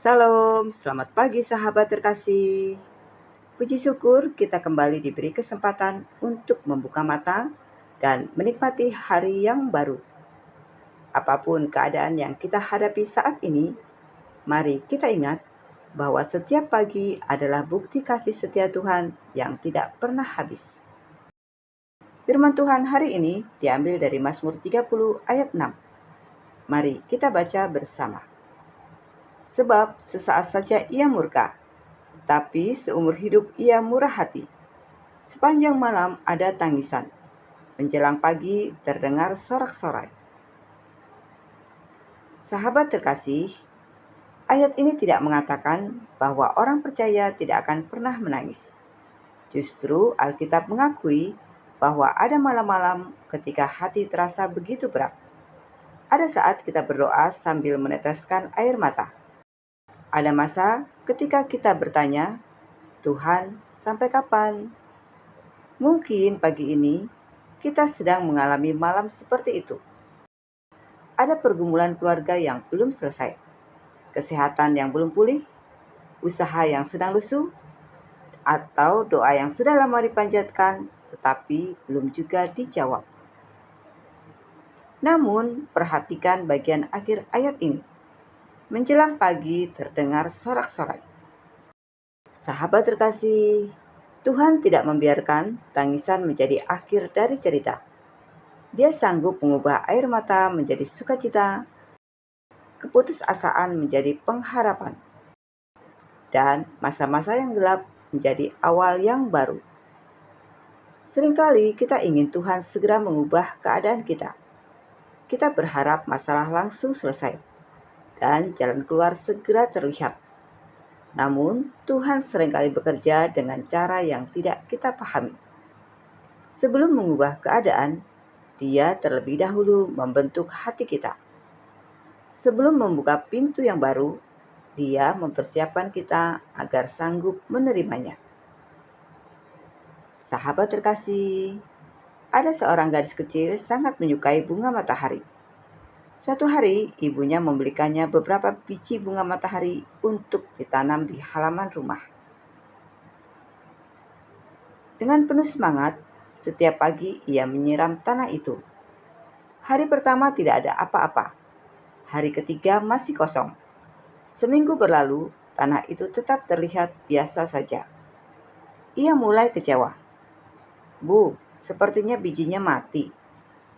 Salam, selamat pagi sahabat terkasih. Puji syukur kita kembali diberi kesempatan untuk membuka mata dan menikmati hari yang baru. Apapun keadaan yang kita hadapi saat ini, mari kita ingat bahwa setiap pagi adalah bukti kasih setia Tuhan yang tidak pernah habis. Firman Tuhan hari ini diambil dari Mazmur 30 ayat 6. Mari kita baca bersama. Sebab sesaat saja ia murka, tapi seumur hidup ia murah hati. Sepanjang malam ada tangisan, menjelang pagi terdengar sorak-sorai. Sahabat terkasih, ayat ini tidak mengatakan bahwa orang percaya tidak akan pernah menangis. Justru Alkitab mengakui bahwa ada malam-malam ketika hati terasa begitu berat. Ada saat kita berdoa sambil meneteskan air mata. Ada masa ketika kita bertanya, Tuhan, sampai kapan? Mungkin pagi ini kita sedang mengalami malam seperti itu. Ada pergumulan keluarga yang belum selesai, kesehatan yang belum pulih, usaha yang sedang lusuh, atau doa yang sudah lama dipanjatkan tetapi belum juga dijawab. Namun, perhatikan bagian akhir ayat ini. Menjelang pagi terdengar sorak-sorai. Sahabat terkasih, Tuhan tidak membiarkan tangisan menjadi akhir dari cerita. Dia sanggup mengubah air mata menjadi sukacita, keputusasaan menjadi pengharapan, dan masa-masa yang gelap menjadi awal yang baru. Seringkali kita ingin Tuhan segera mengubah keadaan kita. Kita berharap masalah langsung selesai dan jalan keluar segera terlihat. Namun, Tuhan seringkali bekerja dengan cara yang tidak kita pahami. Sebelum mengubah keadaan, Dia terlebih dahulu membentuk hati kita. Sebelum membuka pintu yang baru, Dia mempersiapkan kita agar sanggup menerimanya. Sahabat terkasih, ada seorang gadis kecil sangat menyukai bunga matahari. Suatu hari, ibunya membelikannya beberapa biji bunga matahari untuk ditanam di halaman rumah. Dengan penuh semangat, setiap pagi ia menyiram tanah itu. Hari pertama tidak ada apa-apa. Hari ketiga masih kosong. Seminggu berlalu, tanah itu tetap terlihat biasa saja. Ia mulai kecewa. Bu, sepertinya bijinya mati.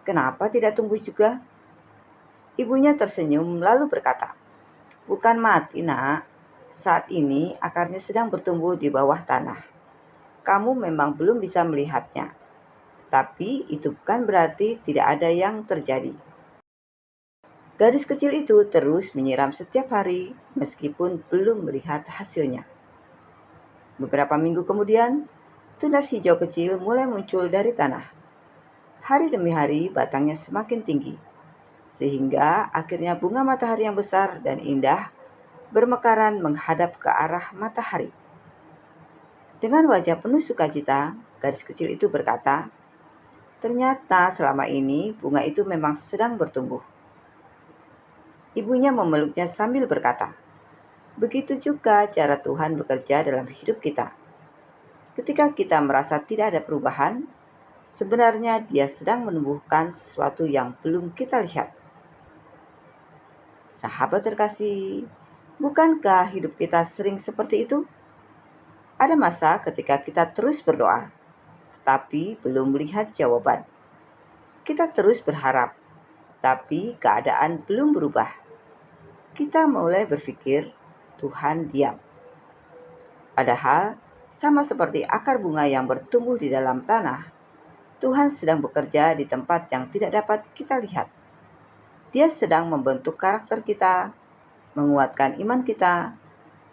Kenapa tidak tumbuh juga? Ibunya tersenyum lalu berkata, "Bukan mati, Nak. Saat ini akarnya sedang bertumbuh di bawah tanah. Kamu memang belum bisa melihatnya. Tapi itu bukan berarti tidak ada yang terjadi." Gadis kecil itu terus menyiram setiap hari meskipun belum melihat hasilnya. Beberapa minggu kemudian, tunas hijau kecil mulai muncul dari tanah. Hari demi hari batangnya semakin tinggi, sehingga akhirnya bunga matahari yang besar dan indah bermekaran menghadap ke arah matahari. Dengan wajah penuh sukacita, gadis kecil itu berkata, "Ternyata selama ini bunga itu memang sedang bertumbuh." Ibunya memeluknya sambil berkata, "Begitu juga cara Tuhan bekerja dalam hidup kita. Ketika kita merasa tidak ada perubahan, sebenarnya Dia sedang menumbuhkan sesuatu yang belum kita lihat." Sahabat terkasih, bukankah hidup kita sering seperti itu? Ada masa ketika kita terus berdoa, tetapi belum melihat jawaban. Kita terus berharap, tapi keadaan belum berubah. Kita mulai berpikir, Tuhan diam. Padahal, sama seperti akar bunga yang bertumbuh di dalam tanah, Tuhan sedang bekerja di tempat yang tidak dapat kita lihat. Dia sedang membentuk karakter kita, menguatkan iman kita,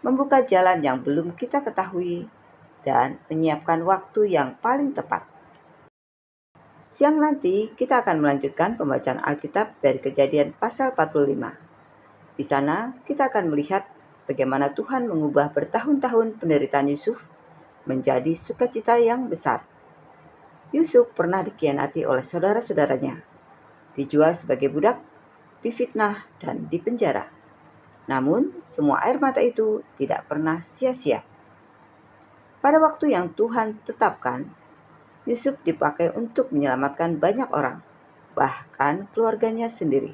membuka jalan yang belum kita ketahui, dan menyiapkan waktu yang paling tepat. Siang nanti kita akan melanjutkan pembacaan Alkitab dari Kejadian pasal 45. Di sana kita akan melihat bagaimana Tuhan mengubah bertahun-tahun penderitaan Yusuf menjadi sukacita yang besar. Yusuf pernah dikhianati oleh saudara-saudaranya, dijual sebagai budak, difitnah, dan dipenjara. Namun, semua air mata itu tidak pernah sia-sia. Pada waktu yang Tuhan tetapkan, Yusuf dipakai untuk menyelamatkan banyak orang, bahkan keluarganya sendiri.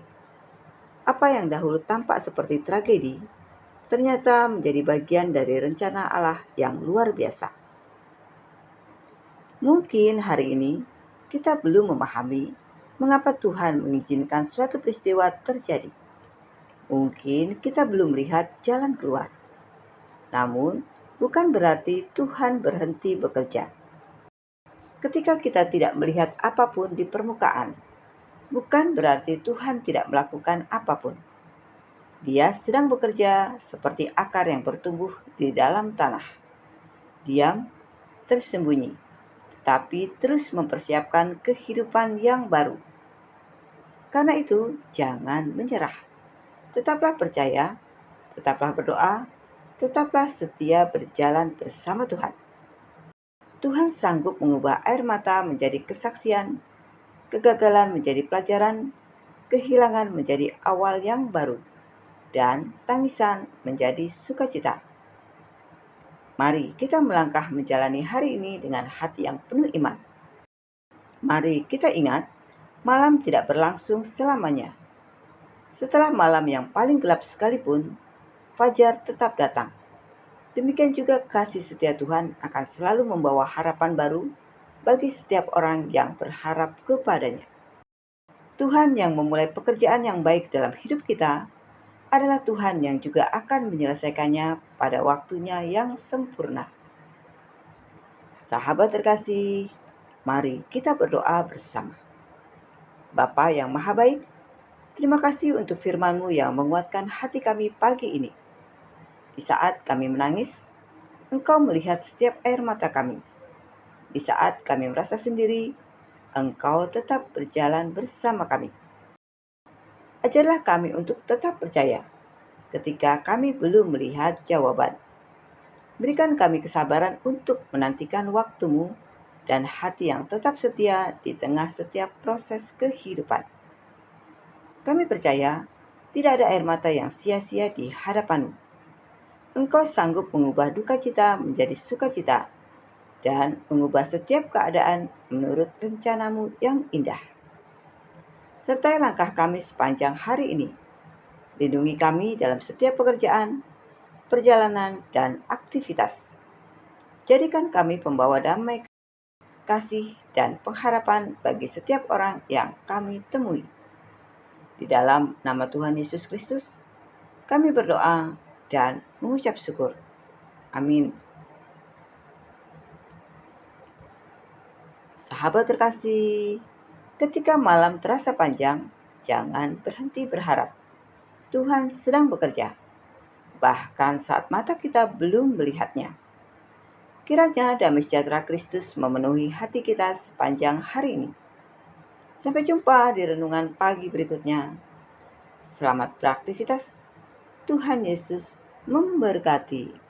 Apa yang dahulu tampak seperti tragedi, ternyata menjadi bagian dari rencana Allah yang luar biasa. Mungkin hari ini kita belum memahami mengapa Tuhan mengizinkan suatu peristiwa terjadi. Mungkin kita belum melihat jalan keluar. Namun, bukan berarti Tuhan berhenti bekerja. Ketika kita tidak melihat apapun di permukaan, bukan berarti Tuhan tidak melakukan apapun. Dia sedang bekerja seperti akar yang bertumbuh di dalam tanah. Diam, tersembunyi, tapi terus mempersiapkan kehidupan yang baru. Karena itu, jangan menyerah. Tetaplah percaya, tetaplah berdoa, tetaplah setia berjalan bersama Tuhan. Tuhan sanggup mengubah air mata menjadi kesaksian, kegagalan menjadi pelajaran, kehilangan menjadi awal yang baru, dan tangisan menjadi sukacita. Mari kita melangkah menjalani hari ini dengan hati yang penuh iman. Mari kita ingat, malam tidak berlangsung selamanya. Setelah malam yang paling gelap sekalipun, fajar tetap datang. Demikian juga kasih setia Tuhan akan selalu membawa harapan baru bagi setiap orang yang berharap kepadanya. Tuhan yang memulai pekerjaan yang baik dalam hidup kita adalah Tuhan yang juga akan menyelesaikannya pada waktunya yang sempurna. Sahabat terkasih, mari kita berdoa bersama. Bapa yang Maha Baik, terima kasih untuk firman-Mu yang menguatkan hati kami pagi ini. Di saat kami menangis, Engkau melihat setiap air mata kami. Di saat kami merasa sendiri, Engkau tetap berjalan bersama kami. Ajarlah kami untuk tetap percaya ketika kami belum melihat jawaban. Berikan kami kesabaran untuk menantikan waktu-Mu dan hati yang tetap setia di tengah setiap proses kehidupan. Kami percaya tidak ada air mata yang sia-sia di hadapan-Mu. Engkau sanggup mengubah duka cita menjadi sukacita dan mengubah setiap keadaan menurut rencana-Mu yang indah. Sertai langkah kami sepanjang hari ini. Lindungi kami dalam setiap pekerjaan, perjalanan, dan aktivitas. Jadikan kami pembawa damai, kasih, dan pengharapan bagi setiap orang yang kami temui. Di dalam nama Tuhan Yesus Kristus, kami berdoa dan mengucap syukur. Amin. Sahabat terkasih, ketika malam terasa panjang, jangan berhenti berharap. Tuhan sedang bekerja, bahkan saat mata kita belum melihatnya. Kiranya damai sejahtera Kristus memenuhi hati kita sepanjang hari ini. Sampai jumpa di renungan pagi berikutnya. Selamat beraktivitas. Tuhan Yesus memberkati.